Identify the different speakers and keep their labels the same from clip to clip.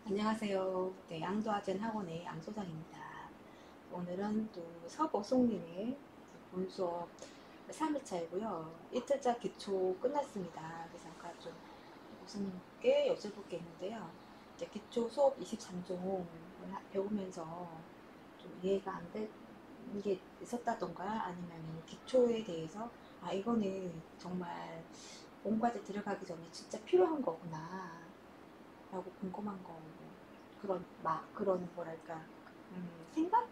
Speaker 1: 안녕하세요. 네, 양도하젠 학원의 양소장입니다. 오늘은 또 서보송님의 본 수업 3일차이고요. 이틀차 기초 끝났습니다. 그래서 아까 좀 무슨 게 여쭤볼 게 있는데요. 이제 기초 수업 23종을 배우면서 좀 이해가 안 되는 게 있었다던가 아니면 기초에 대해서 이거는 정말 본과제 들어가기 전에 진짜 필요한 거구나 라고 궁금한 거 그런 뭐랄까 생각?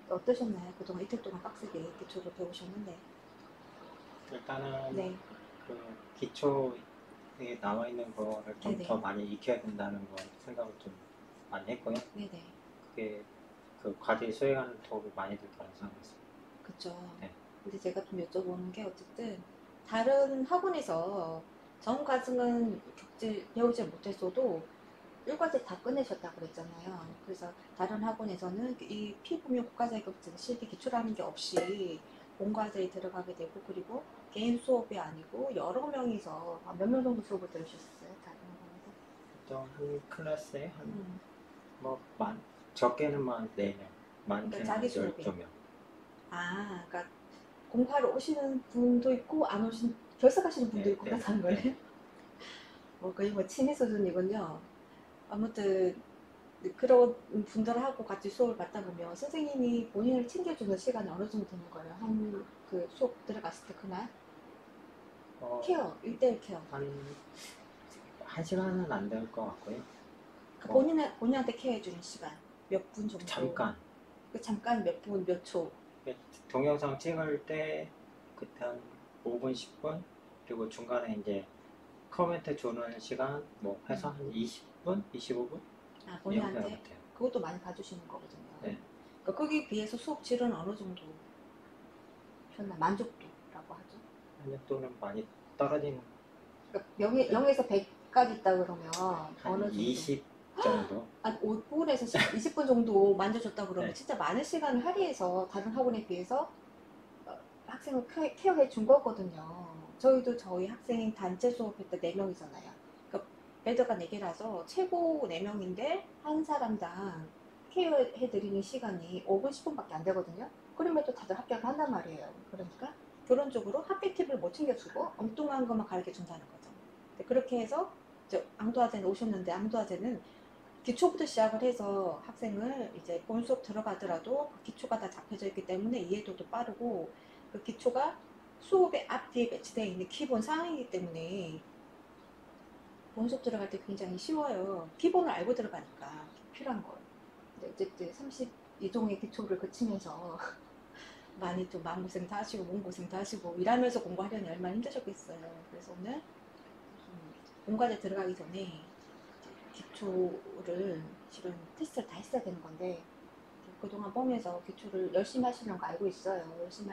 Speaker 1: 어떠셨나요? 그동안 이틀 동안 빡세게 기초를 배우셨는데.
Speaker 2: 일단은
Speaker 1: 네.
Speaker 2: 그 기초에 나와 있는 거를 좀
Speaker 1: 네네.
Speaker 2: 더 많이 익혀야 된다는 거 생각을 좀 많이 했고요.
Speaker 1: 네네.
Speaker 2: 그게 그 과제 수행하는 도움이 많이 될 거라고 생각했어요.
Speaker 1: 그쵸.
Speaker 2: 네.
Speaker 1: 근데 제가 좀 여쭤보는 게 어쨌든 다른 학원에서 전 과정은 배우지 못했어도 일과제 다 끝내셨다고 그랬잖아요. 그래서 다른 학원에서는 이 피부며 국가자격증 실기 기초라는 게 없이 본과제에 들어가게 되고, 그리고 개인 수업이 아니고 여러 명이서 몇 명 정도 수업을 들으셨어요? 다른 학원에서?
Speaker 2: 보통 한 클래스에
Speaker 1: 음,
Speaker 2: 적게는 한 4명,
Speaker 1: 그러니까
Speaker 2: 많게는
Speaker 1: 자기
Speaker 2: 한
Speaker 1: 수업에.
Speaker 2: 12명.
Speaker 1: 그러니까 공부하러 오시는 분도 있고 안 오신 결석하시는 분도
Speaker 2: 네,
Speaker 1: 있고
Speaker 2: 네,
Speaker 1: 그렇다는
Speaker 2: 네.
Speaker 1: 거네. 뭐 거의 뭐 친위 수준이군요. 아무튼 그런 분들하고 같이 수업을 받다 보면 선생님이 본인을 챙겨주는 시간이 어느 정도 되는 거예요? 한 그 수업 들어갔을 때 그날
Speaker 2: 어,
Speaker 1: 케어, 1대1 케어.
Speaker 2: 한 시간은 안 될 것 같고요.
Speaker 1: 그
Speaker 2: 뭐
Speaker 1: 본인한테 케어해주는 시간 몇 분 정도?
Speaker 2: 잠깐
Speaker 1: 그 잠깐 몇 분, 몇 초?
Speaker 2: 동영상 찍을 때 그때 한 5분, 10분, 그리고 중간에 이제 커멘트 주는 시간 뭐 해서
Speaker 1: 음.
Speaker 2: 한 20분, 25분 이 정도 되는 것
Speaker 1: 본인한테
Speaker 2: 같아요.
Speaker 1: 그것도 많이 봐주시는 거거든요.
Speaker 2: 네,
Speaker 1: 그러니까 거기에 비해서 수업 질은 어느 정도 편나 만족도라고 하죠.
Speaker 2: 만족도는 많이 떨어지는.
Speaker 1: 그러니까
Speaker 2: 네,
Speaker 1: 0에서 100까지 있다 그러면
Speaker 2: 한
Speaker 1: 어느 정도?
Speaker 2: 20 정도.
Speaker 1: 한 5분에서 20분 정도 만져줬다 그러면
Speaker 2: 네,
Speaker 1: 진짜 많은 시간을 할애해서 다른 학원에 비해서 학생을 케어해 준 거거든요. 저희도 저희 학생 단체 수업할 때 4명이잖아요. 그러니까 베드가 4개라서 최고 4명인데 한 사람당 케어해 드리는 시간이 5분, 10분밖에 안 되거든요. 그럼에도 다들 합격을 한단 말이에요. 그러니까 결론적으로 합격 팁을 못 챙겨주고 엉뚱한 것만 가르쳐 준다는 거죠. 그렇게 해서 앙도아제는 오셨는데, 앙도아제는 기초부터 시작을 해서 학생을 이제 본 수업 들어가더라도 그 기초가 다 잡혀져 있기 때문에 이해도도 빠르고, 그 기초가 수업의 앞뒤에 배치되어 있는 기본 상황이기 때문에 본 수업 들어갈 때 굉장히 쉬워요. 기본을 알고 들어가니까 필요한 거예요. 근데 어쨌든 32종의 기초를 거치면서 많이 좀 마음고생도 하시고 몸고생도 하시고 일하면서 공부하려니 얼마나 힘드셨겠어요. 그래서 오늘 본과제 들어가기 전에 기초를 실은 테스트를 다 했어야 되는 건데, 그동안 보면서 기초를 열심히 하시는 거 알고 있어요. 열심히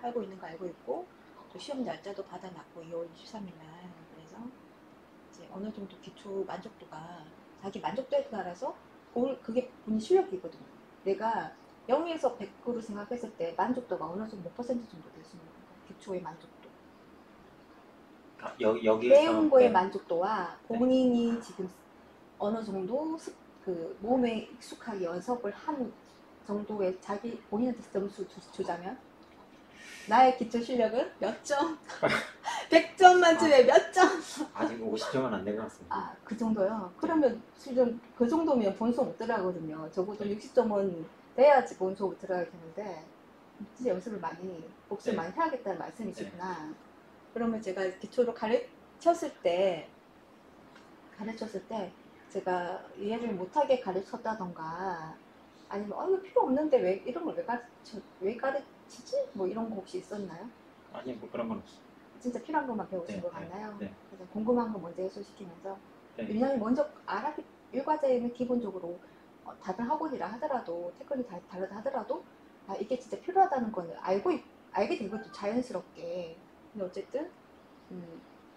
Speaker 1: 하고 있는 거 알고 있고, 또 시험 날짜도 받아놨고 2월 23일 날. 그래서 이제 어느 정도 기초 만족도가 자기 만족도에 따라서 그게 본인 실력이거든요. 내가 0에서 100으로 생각했을 때 만족도가 어느 정도 몇 퍼센트 정도 되시는 건가요? 기초의 만족도. 배운
Speaker 2: 여기에서.
Speaker 1: 거의
Speaker 2: 네,
Speaker 1: 만족도와
Speaker 2: 네.
Speaker 1: 본인이 지금 어느 정도 그 몸에 익숙하게 연습을 한 정도의 자기 본인한테 점수 주자면 나의 기초 실력은 몇 점? 100점
Speaker 2: 아,
Speaker 1: 만점에 몇 점?
Speaker 2: 아직 50점은 안 된 것 같습니다.
Speaker 1: 그 정도요?
Speaker 2: 네,
Speaker 1: 그러면 실은 그 정도면 본수 못 들어가거든요. 적어도
Speaker 2: 네,
Speaker 1: 60점은 돼야지 본수 못 들어가게 되는데, 진짜 연습을 많이, 복습을
Speaker 2: 네,
Speaker 1: 많이 해야겠다는
Speaker 2: 네.
Speaker 1: 말씀이시구나. 그러면 제가 기초로 가르쳤을 때 제가 이해를 못하게 가르쳤다던가 아니면 이거 필요 없는데 왜 이런 걸 왜 가르치지? 뭐 이런 거 혹시 있었나요?
Speaker 2: 아니, 뭐 그런 건 없어요.
Speaker 1: 진짜 필요한 것만 배우신
Speaker 2: 네,
Speaker 1: 것
Speaker 2: 네,
Speaker 1: 같나요?
Speaker 2: 네,
Speaker 1: 그래서 궁금한 거 먼저 해소시키면서,
Speaker 2: 네,
Speaker 1: 왜냐하면 먼저 일과제는 기본적으로 다른 학원이라 하더라도 태권이 다르다 하더라도 이게 진짜 필요하다는 건 알게 되거든요, 자연스럽게. 근데 어쨌든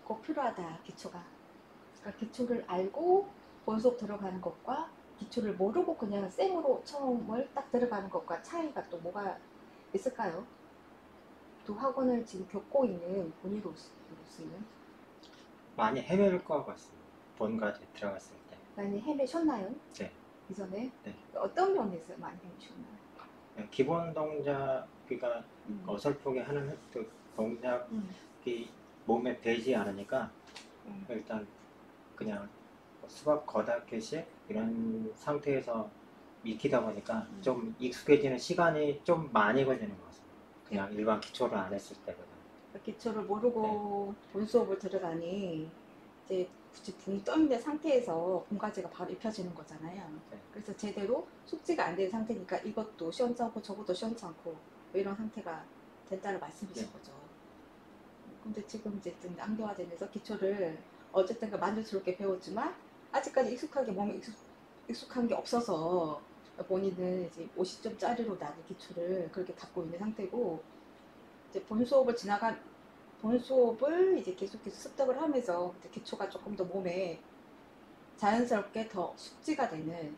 Speaker 1: 꼭 필요하다, 기초가. 그러니까 기초를 알고 본 수업 들어가는 것과 기초를 모르고 그냥 생으로 처음을 딱 들어가는 것과 차이가 또 뭐가 있을까요? 두 학원을 지금 겪고 있는 본인으로서는.
Speaker 2: 많이 헤맬 것 같습니다. 본과제 들어갔을 때.
Speaker 1: 많이 헤매셨나요?
Speaker 2: 네.
Speaker 1: 이전에?
Speaker 2: 네.
Speaker 1: 어떤 면에서 많이 헤매셨나요?
Speaker 2: 기본 동작, 그러니까
Speaker 1: 음.
Speaker 2: 어설프게 하는 그 동작이
Speaker 1: 음.
Speaker 2: 몸에 배지 않으니까
Speaker 1: 음.
Speaker 2: 일단 그냥 수박 겉핥기식 이런 상태에서 익히다 보니까 좀 익숙해지는 시간이 좀 많이 걸리는 것 같습니다. 그냥 일반 기초를 안 했을 때보다.
Speaker 1: 기초를 모르고 본 수업을 들어가니 이제 굳이 붕 떠 있는 상태에서 본과제가 바로 입혀지는 거잖아요.
Speaker 2: 네.
Speaker 1: 그래서 제대로 숙지가 안 된 상태니까 이것도 시원찮고 저것도 시원찮고 뭐 이런 상태가 된다는 말씀이신
Speaker 2: 네.
Speaker 1: 거죠. 근데 지금 이제 앙도화되면서 기초를 어쨌든 만족스럽게 배웠지만 아직까지 익숙하게 몸에 익숙한 게 없어서 본인은 이제 50점짜리로 나는 기초를 그렇게 갖고 있는 상태고, 이제 본 수업을 이제 계속해서 습득을 하면서 이제 기초가 조금 더 몸에 자연스럽게 더 숙지가 되는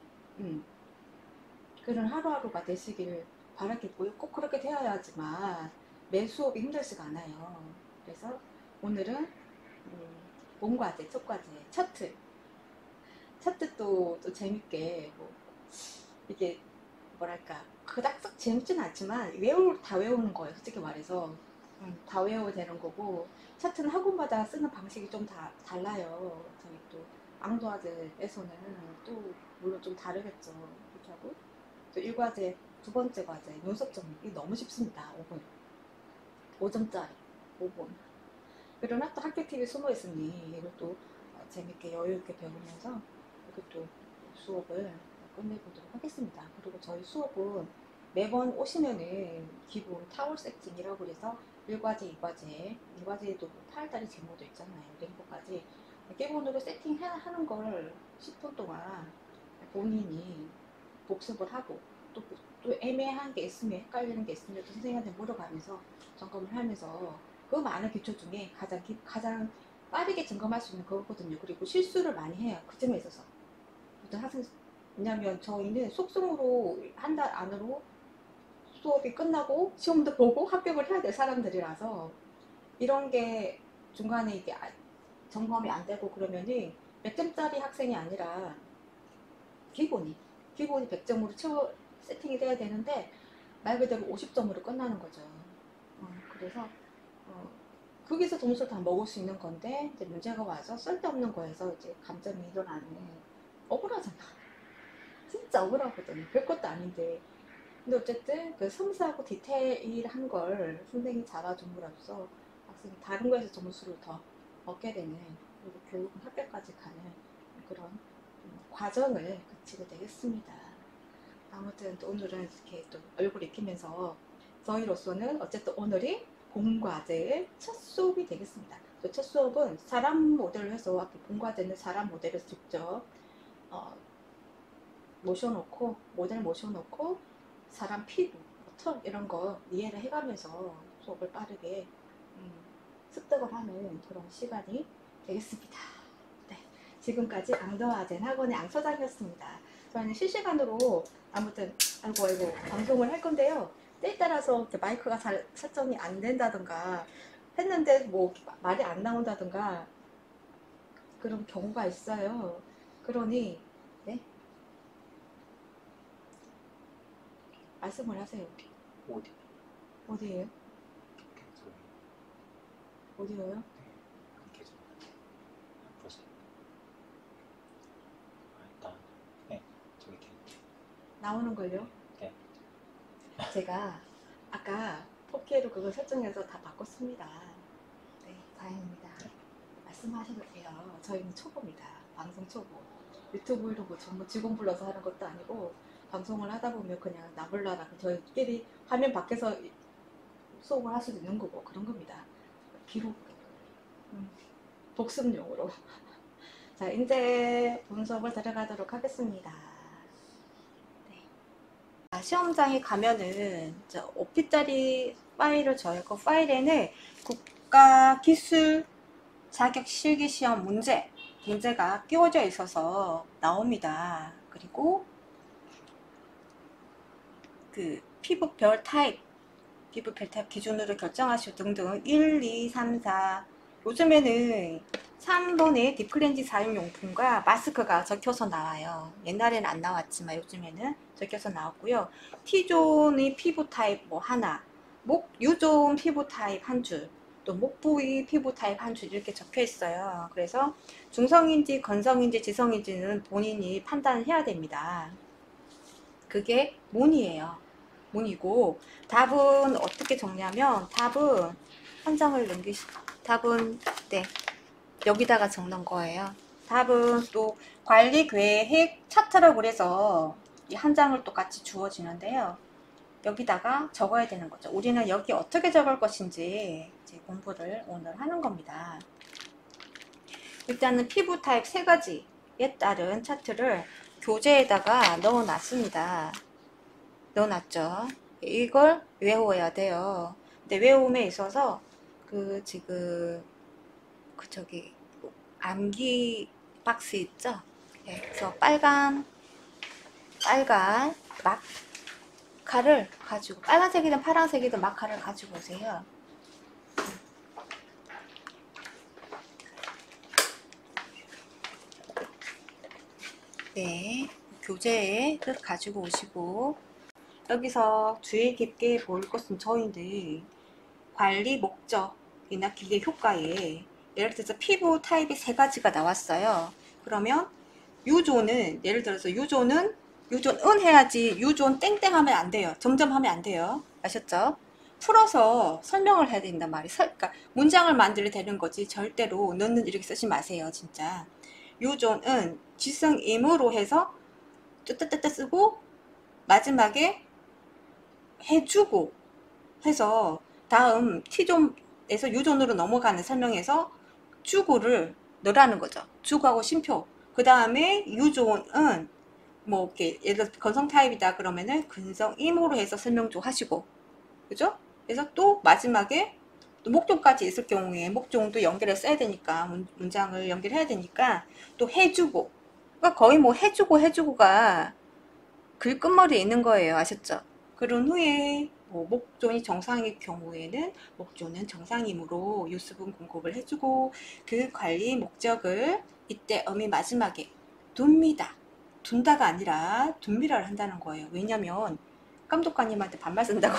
Speaker 1: 그런 하루하루가 되시길 바라겠고요. 꼭 그렇게 되어야지만 매 수업이 힘들지가 않아요. 그래서 오늘은 본과제, 첫 과제, 차트도 또 재밌게 뭐 이게 뭐랄까 그닥 썩 재밌진 않지만 다 외우는 거예요. 솔직히 말해서 다 외워야 되는 거고, 차트는 학원마다 쓰는 방식이 좀 다 달라요. 저희 또 앙도아제에서는 또 물론 좀 다르겠죠. 그렇게 하고 또 1과제 두 번째 과제 연속 정리 너무 쉽습니다. 5분 5점짜리 5분. 그러나 또 학교 팁이 숨어 있으니 이것도 재밌게 여유 있게 배우면서 이것도 수업을 끝내보도록 하겠습니다. 그리고 저희 수업은 매번 오시면은 기본 타월 세팅이라고 해서 1과제, 2과제, 2과제에도 8달이 제목도 있잖아요. 랭포까지 기본으로 세팅하는 걸 10분 동안 본인이 복습을 하고 또 애매한 게 있으면 헷갈리는 게 있으면 또 선생님한테 물어가면서 점검을 하면서 그 많은 기초 중에 가장 빠르게 점검할 수 있는 거거든요. 그리고 실수를 많이 해요. 그 점에 있어서. 왜냐면 저희는 속성으로 한 달 안으로 수업이 끝나고 시험도 보고 합격을 해야 될 사람들이라서 이런 게 중간에 이게 점검이 안 되고 그러면은 몇 점짜리 학생이 아니라 기본이 100점으로 세팅이 돼야 되는데 말 그대로 50점으로 끝나는 거죠. 그래서 거기서 점수를 다 먹을 수 있는 건데 이제 문제가 와서 쓸데없는 거에서 이제 감점이 일어나는, 억울하잖아. 진짜 억울하거든요. 별것도 아닌데. 근데 어쨌든 그 섬세하고 디테일한 걸 선생님이 잡아줌으로써 학생이 다른 거에서 점수를 더 얻게 되는, 그리고 결국은 합격까지 가는 그런 과정을 거치게 되겠습니다. 아무튼 또 오늘은 이렇게 또 얼굴 익히면서 저희로서는 어쨌든 오늘이 본과제의 첫 수업이 되겠습니다. 첫 수업은 사람 모델로 해서 앞에 본과제는 사람 모델을 직접 모델 모셔놓고 사람 피부, 털 이런 거 이해를 해가면서 수업을 빠르게 습득을 하는 그런 시간이 되겠습니다. 네, 지금까지 앙더아젠 학원의 앙처장이었습니다. 저희는 실시간으로 아무튼 아이고 방송을 할 건데요. 때에 따라서 마이크가 잘 설정이 안 된다든가 했는데 뭐 말이 안 나온다든가 그런 경우가 있어요. 그러니 네, 말씀을 하세요. 어디에요? 어디요요? 나오는 걸요?
Speaker 2: 네.
Speaker 1: 제가 아까 4K로 그걸 설정해서 다 바꿨습니다. 네, 다행입니다. 말씀하셔도 돼요. 저희는 초보입니다. 방송 초보. 유튜브 이러고 전부 직원 불러서 하는 것도 아니고 방송을 하다 보면 그냥 나몰라라 저희끼리 화면 밖에서 수업을 할 수도 있는 거고 그런 겁니다. 기록 복습용으로. 자, 이제 본 수업을 들어가도록 하겠습니다. 시험장에 가면은 5p짜리 파일을 줘요. 그 파일에는 국가기술 자격 실기시험 문제가 끼워져 있어서 나옵니다. 그리고 그 피부별 타입 기준으로 결정하시고 등등 1, 2, 3, 4 요즘에는 3번에 딥클렌징 사용용품과 마스크가 적혀서 나와요. 옛날에는 안 나왔지만 요즘에는 적혀서 나왔고요. T존의 피부 타입 뭐 하나, U존 피부 타입 한 줄, 또 목 부위 피부 타입 한 줄 이렇게 적혀 있어요. 그래서 중성인지 건성인지 지성인지는 본인이 판단해야 됩니다. 그게 문이에요. 문이고 답은 어떻게 적냐면 답은 한 장을 답은 네 여기다가 적는 거예요. 답은 또 관리 계획 차트라고 그래서 이 한 장을 똑같이 주어지는데요. 여기다가 적어야 되는 거죠. 우리는 여기 어떻게 적을 것인지 이제 공부를 오늘 하는 겁니다. 일단은 피부 타입 3가지에 따른 차트를 교재에다가 넣어 놨습니다. 넣어 놨죠. 이걸 외워야 돼요. 근데 외움에 있어서 지금 저기 암기 박스 있죠? 네, 그래서 빨간 마카를 가지고, 빨간색이든 파란색이든 마카를 가지고 오세요. 네, 교재에 가지고 오시고, 여기서 주의 깊게 볼 것은 저희들 관리 목적이나 기계 효과에 예를 들어서 피부 타입이 3가지가 나왔어요. 그러면 유존은 예를 들어서 유존은 은 해야지 유존 땡땡 하면 안 돼요. 점점 하면 안 돼요. 아셨죠? 풀어서 설명을 해야 된단 말이에요. 그러니까 문장을 만들어야 되는 거지 절대로 너는 이렇게 쓰지 마세요. 진짜 유존은 지성임으로 해서 뜨뜨뜨뜨 쓰고 마지막에 해주고 해서 다음 T존에서 U존으로 넘어가는 설명에서 주구를 넣으라는 거죠. 주구하고 쉼표. 그 다음에 U존은 뭐 이렇게 예를 들어 건성 타입이다 그러면은 근성임으로 해서 설명 좀 하시고, 그죠? 그래서 또 마지막에 또 목종까지 있을 경우에 목종도 연결해 써야 되니까 문장을 연결해야 되니까 또 해주고, 그러니까 거의 뭐 해주고가 글 끝머리에 있는 거예요. 아셨죠? 그런 후에 목존이 정상일 경우에는 목존은 정상임으로 유수분 공급을 해주고 그 관리 목적을 이때 어미 마지막에 둡니다. 둔다가 아니라 둡니다를 한다는 거예요. 왜냐면 감독관님한테 반말 쓴다고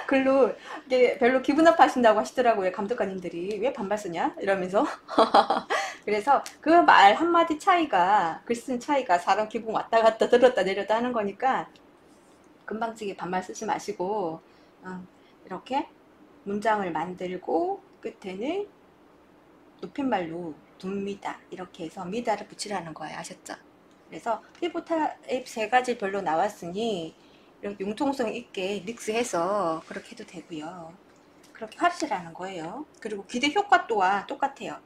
Speaker 1: 글로 이게 별로 기분 나빠하신다고 하시더라고요. 감독관님들이 왜 반말 쓰냐 이러면서 그래서 그 말 한마디 차이가 글 쓴 차이가 사람 기분 왔다 갔다 들었다 내렸다 하는 거니까 금방지게 반말 쓰지 마시고 이렇게 문장을 만들고 끝에는 높임말로 둡니다 이렇게 해서 미다를 붙이라는 거예요. 아셨죠? 그래서 피부 타입 3가지 별로 나왔으니 이렇게 융통성 있게 믹스해서 그렇게 해도 되고요. 그렇게 하시라는 거예요. 그리고 기대 효과 또한 똑같아요.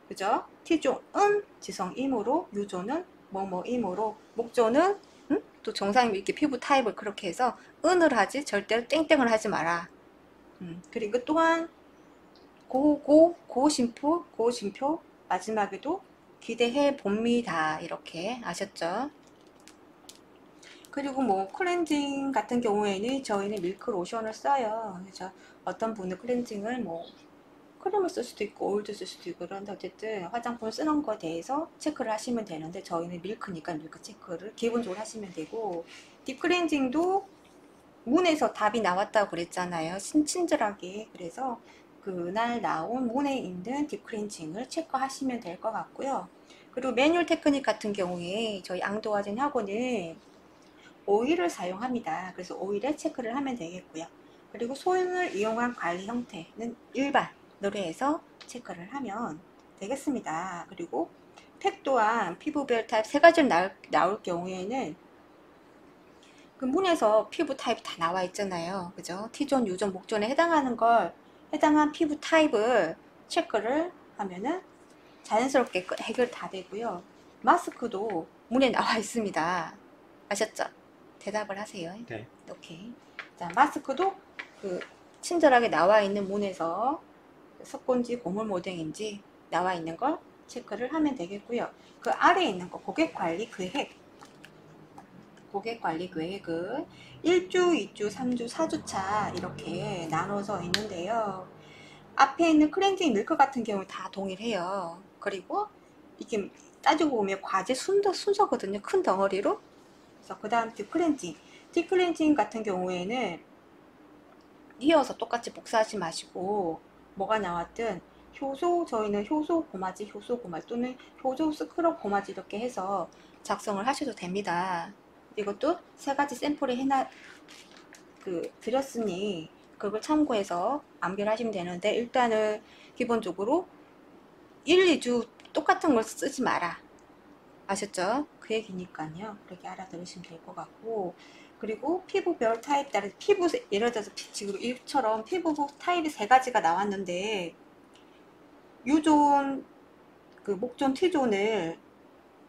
Speaker 1: 그죠? T존은 지성임으로, 유존은 뭐뭐임으로, 목존은 또 정상임 이렇게 피부 타입을 그렇게 해서 은을 하지 절대로 땡땡을 하지 마라. 그리고 또한 고심표 마지막에도 기대해 봅니다. 이렇게 아셨죠? 그리고 뭐 클렌징 같은 경우에는 저희는 밀크 로션을 써요. 그래서 어떤 분은 클렌징을 뭐 크림을 쓸 수도 있고 오일도 쓸 수도 있고 그런데 어쨌든 화장품 쓰는 거에 대해서 체크를 하시면 되는데 저희는 밀크니까 밀크 체크를 기본적으로 하시면 되고, 딥클렌징도 문에서 답이 나왔다고 그랬잖아요. 친절하게. 그래서 그날 나온 문에 있는 딥클렌징을 체크하시면 될 것 같고요. 그리고 매뉴얼 테크닉 같은 경우에 저희 앙도화진 학원은 오일을 사용합니다. 그래서 오일에 체크를 하면 되겠고요. 그리고 손을 이용한 관리 형태는 일반으로 해서 체크를 하면 되겠습니다. 그리고 팩 또한 피부별 타입 3가지를 나올 경우에는 그 문에서 피부 타입 다 나와 있잖아요. 그죠? T존, U존, 목존에 해당한 피부 타입을 체크를 하면은 자연스럽게 해결 다 되고요. 마스크도 문에 나와 있습니다. 아셨죠? 대답을 하세요.
Speaker 2: 네.
Speaker 1: 오케이. 자, 마스크도 친절하게 나와 있는 문에서 석곤지 고물모댕인지 나와 있는 걸 체크를 하면 되겠고요. 그 아래에 있는 거 고객관리 계획은 1주, 2주, 3주, 4주차 이렇게 나눠서 있는데요. 앞에 있는 클렌징 밀크 같은 경우 다 동일해요. 그리고 이게 따지고 보면 과제 순서거든요. 큰 덩어리로. 그래서 그 다음 딥클렌징. 딥클렌징 같은 경우에는 이어서 똑같이 복사하지 마시고 뭐가 나왔든 저희는 효소 고마지, 또는 효소 스크럽 고마지 이렇게 해서 작성을 하셔도 됩니다. 이것도 세 가지 샘플에 드렸으니 그걸 참고해서 암기를 하시면 되는데, 일단은 기본적으로 1, 2주 똑같은 걸 쓰지 마라. 아셨죠? 그 얘기니까요. 그렇게 알아들으시면 될 것 같고, 그리고 피부별 타입 따라 예를 들어서 지금 이처럼 피부 타입이 세 가지가 나왔는데 U존, 목존, T존을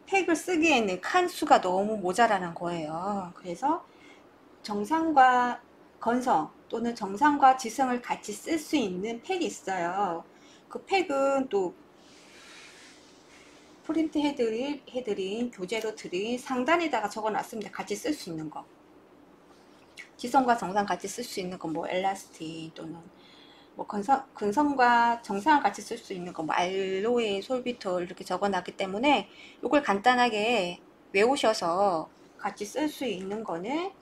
Speaker 1: 팩을 쓰기에는 칸수가 너무 모자라는 거예요. 그래서 정상과 건성 또는 정상과 지성을 같이 쓸 수 있는 팩이 있어요. 그 팩은 또 프린트 해드린 교재로 드린 상단에다가 적어놨습니다. 같이 쓸 수 있는 거. 지성과 정상 같이 쓸 수 있는 거, 뭐 엘라스틴 또는 뭐 근성과 정상을 같이 쓸 수 있는 거, 뭐 알로에, 솔비톨 이렇게 적어놨기 때문에 이걸 간단하게 외우셔서 같이 쓸 수 있는 거는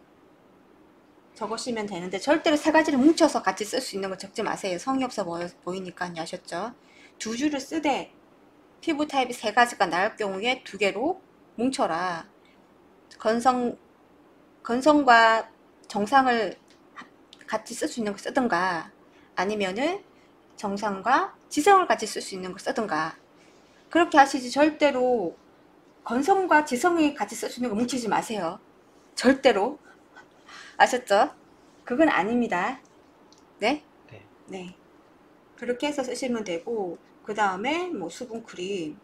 Speaker 1: 적으시면 되는데, 절대로 세 가지를 뭉쳐서 같이 쓸 수 있는 거 적지 마세요. 성의 없어 보이니까. 아셨죠? 두 줄을 쓰되 피부 타입이 세 가지가 나올 경우에 두 개로 뭉쳐라. 건성과 정상을 같이 쓸 수 있는 걸 쓰든가, 아니면은 정상과 지성을 같이 쓸 수 있는 걸 쓰든가, 그렇게 하시지 절대로 건성과 지성이 같이 쓸 수 있는 거 뭉치지 마세요. 절대로. 아셨죠? 그건 아닙니다. 네?
Speaker 2: 네.
Speaker 1: 네. 그렇게 해서 쓰시면 되고, 그 다음에 뭐 수분크림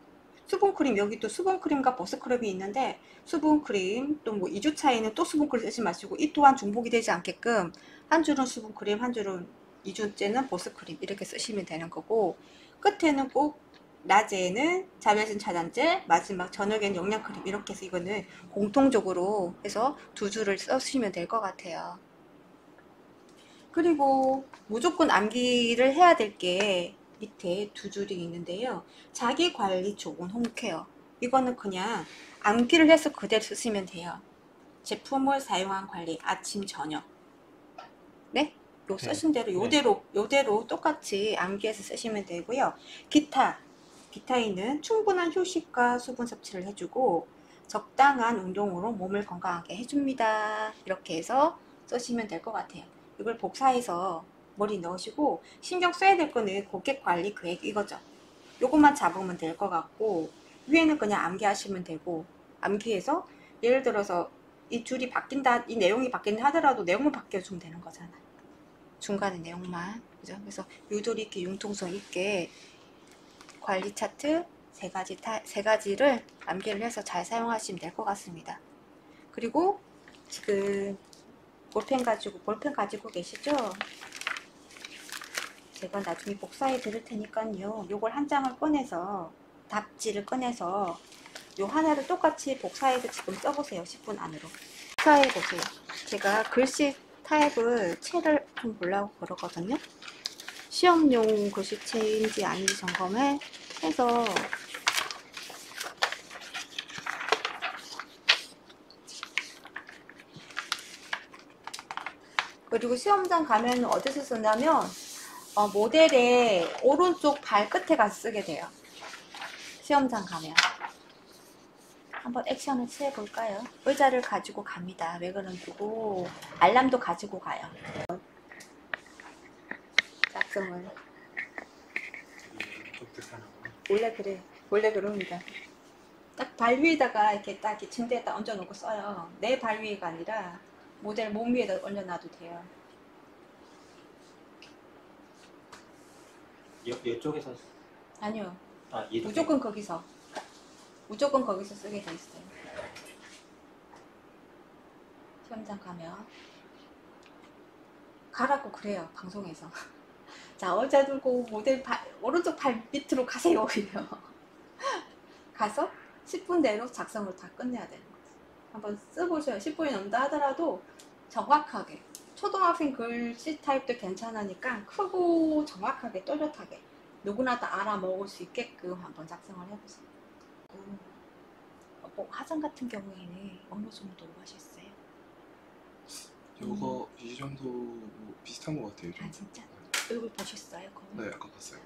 Speaker 1: 여기 또 수분크림과 보습크림이 있는데, 수분크림 또 뭐 2주 차이는 또 수분크림 쓰지 마시고, 이 또한 중복이 되지 않게끔 한 줄은 수분크림, 한 줄은 2주째는 보습크림 이렇게 쓰시면 되는 거고, 끝에는 꼭 낮에는 자외선 차단제, 마지막 저녁에는 영양크림 이렇게 해서 이거는 공통적으로 해서 두 줄을 쓰시면 될 것 같아요. 그리고 무조건 암기를 해야 될 게 밑에 두 줄이 있는데요. 자기관리 좋은 홈케어. 이거는 그냥 암기를 해서 그대로 쓰시면 돼요. 제품을 사용한 관리, 아침, 저녁. 네? 요 쓰신 대로 요대로 똑같이 암기해서 쓰시면 되고요. 기타에는 충분한 휴식과 수분 섭취를 해주고 적당한 운동으로 몸을 건강하게 해줍니다. 이렇게 해서 쓰시면 될 것 같아요. 이걸 복사해서 머리 넣으시고, 신경 써야 될 거는 고객 관리 계획 이거죠. 요것만 잡으면 될 것 같고, 위에는 그냥 암기하시면 되고, 암기해서 예를 들어서 이 줄이 바뀐다, 이 내용이 바뀐다 하더라도 내용만 바뀌어주면 되는 거잖아. 중간에 내용만. 그죠? 그래서 유도리 있게 융통성 있게 관리 차트 세 가지를 암기를 해서 잘 사용하시면 될 것 같습니다. 그리고 지금 볼펜 가지고 계시죠? 제가 나중에 복사해 드릴 테니까요. 요걸 한 장을 꺼내서, 답지를 꺼내서 요 하나를 똑같이 복사해서 지금 써보세요. 10분 안으로. 복사해 보세요. 제가 글씨 타입을 채를 좀 보려고 그러거든요. 시험용 글씨체인지 아닌지 점검해 해서 그리고 시험장 가면 어디서 쓰냐면 모델의 오른쪽 발끝에 가서 쓰게 돼요. 시험장 가면. 한번 액션을 취해 볼까요? 의자를 가지고 갑니다. 왜 그런지고 알람도 가지고 가요. 작성을. 원래 그래. 원래 그럽니다. 딱 발 위에다가 이렇게 딱 침대에다 얹어놓고 써요. 내 발 위에가 아니라 모델 몸 위에다 올려놔도 돼요.
Speaker 2: 이쪽에서
Speaker 1: 아니요.
Speaker 2: 무조건
Speaker 1: 거기서 쓰게 돼 있어요. 시험장 가면 가라고 그래요. 방송에서. 자, 의자 들고 모델 오른쪽 발 밑으로 가세요. 이래요. 가서 10분 내로 작성을 다 끝내야 되는 거죠. 한번 써보셔요. 10분이 넘다 하더라도 정확하게 초등학생 글씨 타입도 괜찮으니까 크고 정확하게 또렷하게 누구나 다 알아먹을 수 있게끔 한번 작성을 해보세요. 뭐 화장 같은 경우에는 어느 정도 하셨어요?
Speaker 3: 요거 이 정도 뭐 비슷한 것 같아요. 좀.
Speaker 1: 아 진짜? 얼굴 보셨어요? 거울?
Speaker 3: 네, 아까 봤어요.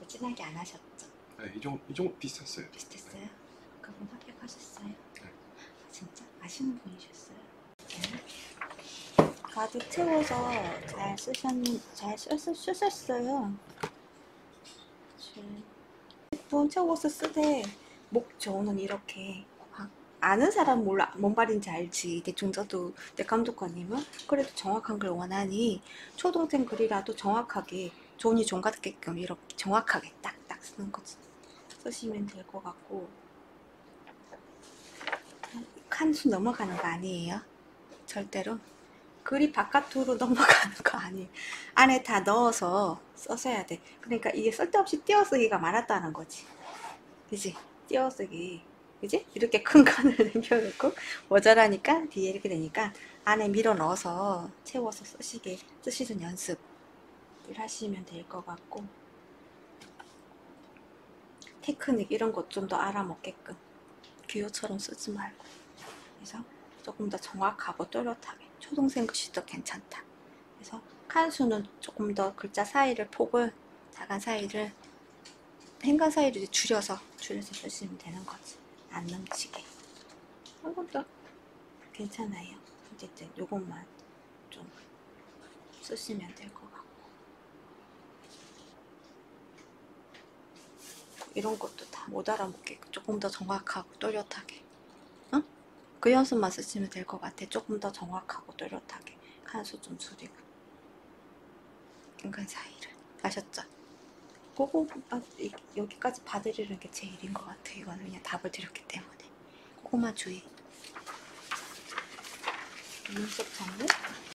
Speaker 1: 진하게 안 하셨죠?
Speaker 3: 네, 이 정도 비슷했어요.
Speaker 1: 비슷했어요? 그분 합격하셨어요?
Speaker 3: 네.
Speaker 1: 아, 진짜? 아시는 분이셨어요? 가득 채워서 잘 쓰셨어요. 분 채워서 쓰되 목조는 이렇게 아는 사람 몰라 뭔 말인지 알지. 대충 저도 내 감독관님은 그래도 정확한 걸 원하니 초동생 글이라도 정확하게 존이 존 같게끔 이렇게 정확하게 딱딱 쓰는 거지. 쓰시면 될 것 같고 칸수 넘어가는 거 아니에요. 절대로 글이 바깥으로 넘어가는 거 아니에요. 안에 다 넣어서 써셔야 돼. 그러니까 이게 쓸데없이 띄어쓰기가 많았다는 거지. 그지? 띄어쓰기. 그지? 이렇게 큰 칸을 남겨놓고 모자라니까 뒤에 이렇게 되니까 안에 밀어 넣어서 채워서 쓰시는 연습을 하시면 될 것 같고, 테크닉 이런 것 좀 더 알아먹게끔 기호처럼 쓰지 말고, 그래서 조금 더 정확하고 또렷하게 초동생 글씨도 괜찮다. 그래서 칸수는 조금 더 글자 사이를 폭을 자간 사이를 행간 사이를 줄여서 쓰시면 되는 거지. 안 넘치게. 이것도 괜찮아요. 어쨌든 요것만 좀 쓰시면 될 것 같고, 이런 것도 다 못 알아먹게 조금 더 정확하고 또렷하게, 응? 그 연습만 쓰시면 될 것 같아. 조금 더 정확하고 또렷하게 칸수 좀 줄이고 행간 사이를. 아셨죠? 그거 여기까지 봐드리는 게 제일인 것 같아. 이거는 그냥 답을 드렸기 때문에 그거만 주의. 눈썹 정리?